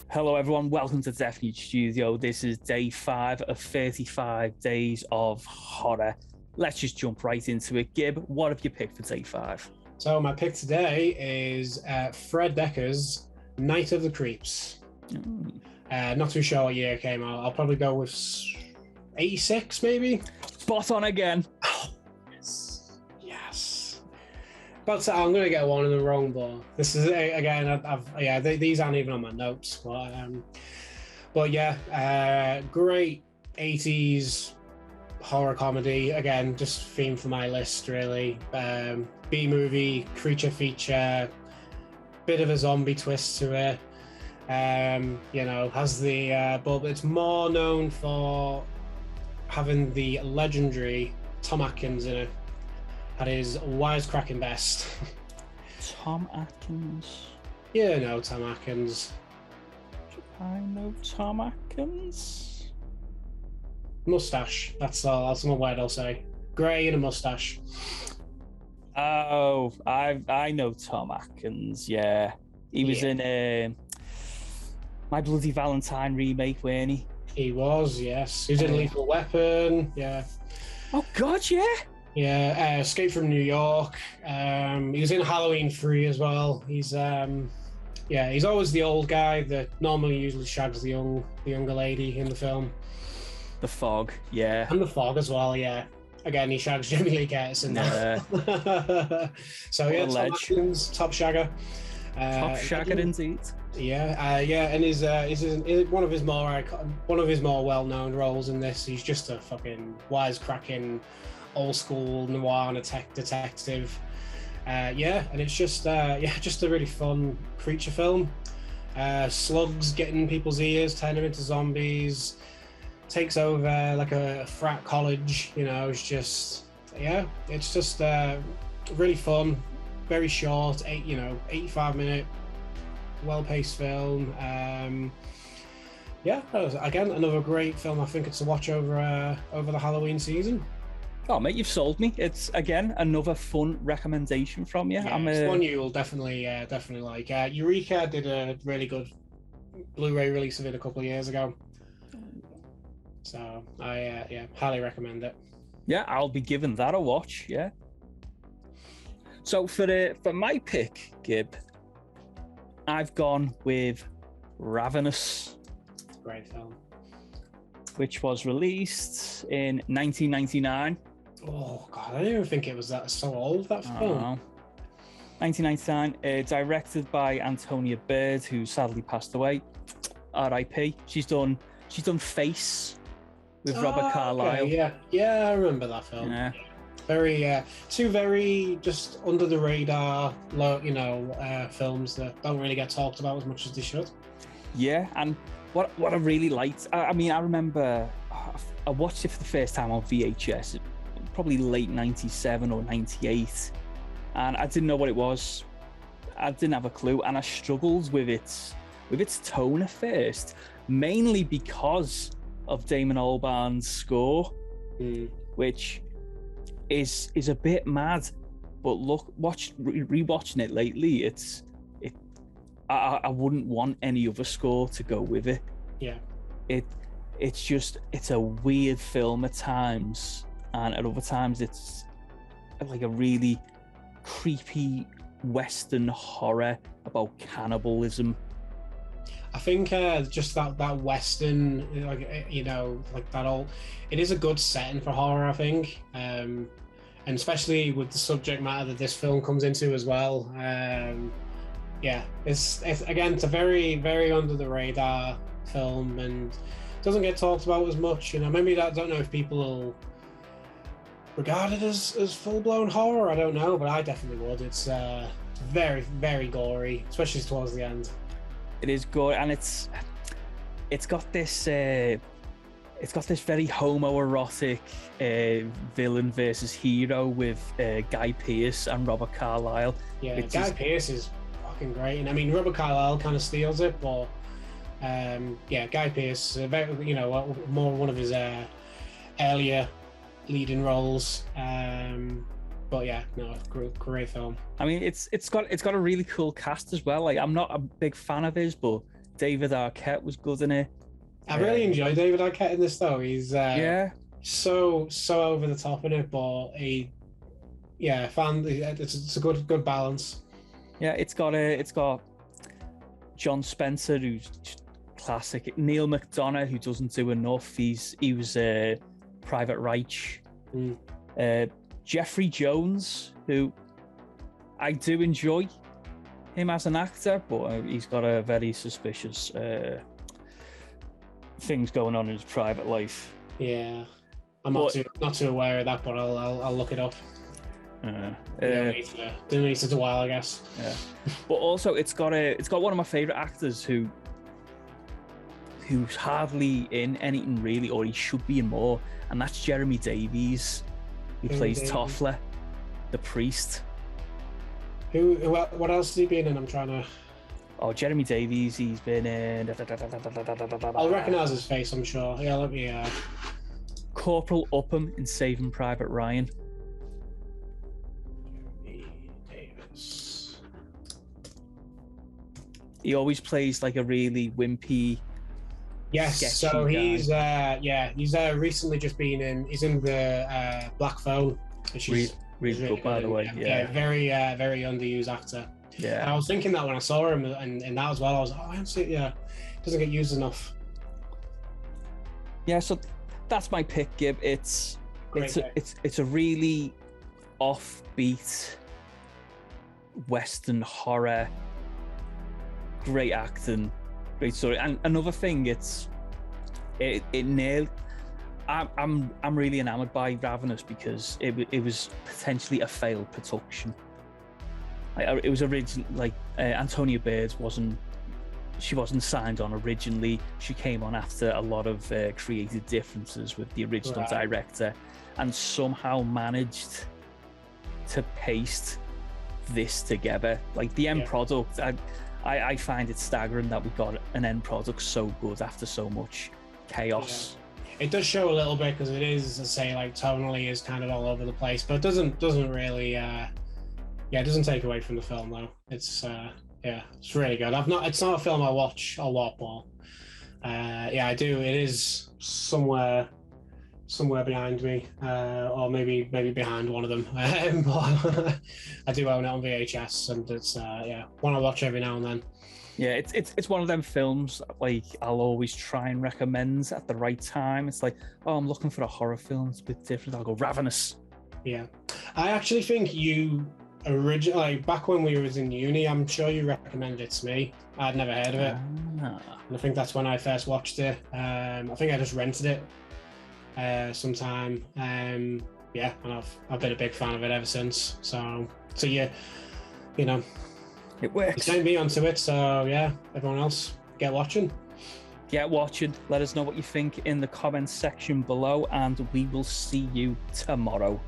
Hello everyone, welcome to Death Nude Studio. This is day 5 of 35 days of horror. Let's just jump right into it. Gib, what have you picked for day 5? So my pick today is Fred Decker's Night of the Creeps. Not too sure what year it came out. I'll probably go with 86 maybe. Spot on again. Oh, yes. But I'm going to get one in the wrong, but this is again. These aren't even on my notes, but yeah, great 80s horror comedy. Again, just theme for my list really. B movie, creature feature, bit of a zombie twist to it. Has the but it's more known for having the legendary Tom Atkins in it at his wisecracking best. Tom Atkins. Yeah, no, Tom Atkins. I know Tom Atkins. Mustache. That's all. That's one word I'll say. Grey and a mustache. Oh, I know Tom Atkins. Yeah, he was in My Bloody Valentine remake, weren't he? He was, yes. He was in Lethal Weapon. Yeah. Oh God, yeah. Yeah. Escape from New York. He was in Halloween 3 as well. He's he's always the old guy that normally usually shags the younger lady in the film. The Fog, yeah. And the Fog as well, yeah. Again, he shags Jamie Lee Curtis in that. So yeah, Tom Atkins, top shagger. Top shagger indeed. Yeah, and his one of his more well-known roles in this. He's just a fucking wisecracking, old school noir detective. And it's just a really fun creature film. Slugs getting people's ears, turn them into zombies. Takes over like a frat college. It's just really fun, very short, 85-minute, well-paced film. Again, another great film. I think it's a watch over the Halloween season. Oh mate, you've sold me. It's again another fun recommendation from you. Yeah, it's one you will definitely like. Eureka did a really good Blu-ray release of it a couple of years ago. So I highly recommend it. Yeah, I'll be giving that a watch. Yeah. So for my pick, Gib, I've gone with Ravenous. It's a great film. Which was released in 1999. Oh God, I didn't even think it was so old, that film. 1999, directed by Antonia Bird, who sadly passed away. R.I.P. She's done Face with Robert Carlyle. Okay, yeah, I remember that film. Yeah. Two very just under the radar, films that don't really get talked about as much as they should. Yeah, and what I really liked, I remember I watched it for the first time on VHS, probably late 97 or 98, and I didn't know what it was. I didn't have a clue, and I struggled with its tone at first, mainly because of Damon Albarn's score, which is a bit mad. But look, rewatching it lately, I wouldn't want any other score to go with it. Yeah, it's a weird film at times, and at other times it's like a really creepy Western horror about cannibalism. I think just that Western, like that old. It is a good setting for horror, I think, and especially with the subject matter that this film comes into as well. It's a very, very under the radar film and doesn't get talked about as much. Maybe I don't know if people will regard it as full blown horror. I don't know, but I definitely would. It's very, very gory, especially towards the end. It is good, and it's got this very homoerotic villain versus hero with Guy Pearce and Robert Carlyle. Yeah, Guy Pearce is fucking great, and Robert Carlyle kind of steals it, but Guy Pearce, more one of his earlier leading roles. But yeah, no, great film. I mean, it's got a really cool cast as well. Like, I'm not a big fan of his, but David Arquette was good in it. I really enjoy David Arquette in this though. He's so over the top in it, but it's a good balance. Yeah, it's got John Spencer, who's just classic. Neil McDonough, who doesn't do enough. He was Private Reich. Jeffrey Jones, who I do enjoy him as an actor, but he's got a very suspicious things going on in his private life. Yeah, I'm not too aware of that, but I'll look it up. Don't need to do a while, I guess. Yeah, but also it's got one of my favorite actors who's hardly in anything really, or he should be in more, and that's Jeremy Davies, who plays Toffler, the priest. What else has he been in? I'm trying to. Oh, Jeremy Davies, he's been in. I'll recognise his face, I'm sure. Yeah, let me. Corporal Upham in Saving Private Ryan. Jeremy Davies. He always plays like a really wimpy. Yes, so he's recently just been in. He's in the Black Phone, which is really good, by the way. Yeah, very underused actor. Yeah, and I was thinking that when I saw him and that as well. I was like, oh, I don't see it. Yeah, doesn't get used enough. Yeah, so that's my pick, Gib. It's a really offbeat Western horror. Great acting, great story, and another thing, it nailed. I'm really enamored by Ravenous because it was potentially a failed production. It was originally Antonia Bird wasn't signed on originally. She came on after a lot of creative differences with the original director, and somehow managed to paste this together. Like the end product, I find it staggering that we got an end product so good after so much chaos. It does show a little bit because it is, I say, like tonally is kind of all over the place, but it doesn't really. It doesn't take away from the film though. It's it's really good. It's not a film I watch a lot, but I do. It is somewhere behind me, or maybe behind one of them. But I do own it on VHS, and it's one I watch every now and then. Yeah, it's one of them films like I'll always try and recommend at the right time. It's like, oh, I'm looking for a horror film. It's a bit different. I'll go Ravenous. Yeah, I actually think you originally, back when we was in uni, I'm sure you recommended it to me. I'd never heard of it, and I think that's when I first watched it. I think I just rented it sometime. And I've been a big fan of it ever since. So yeah, it works. You sent me onto it, so yeah, everyone else, get watching. Get watching. Let us know what you think in the comments section below, and we will see you tomorrow.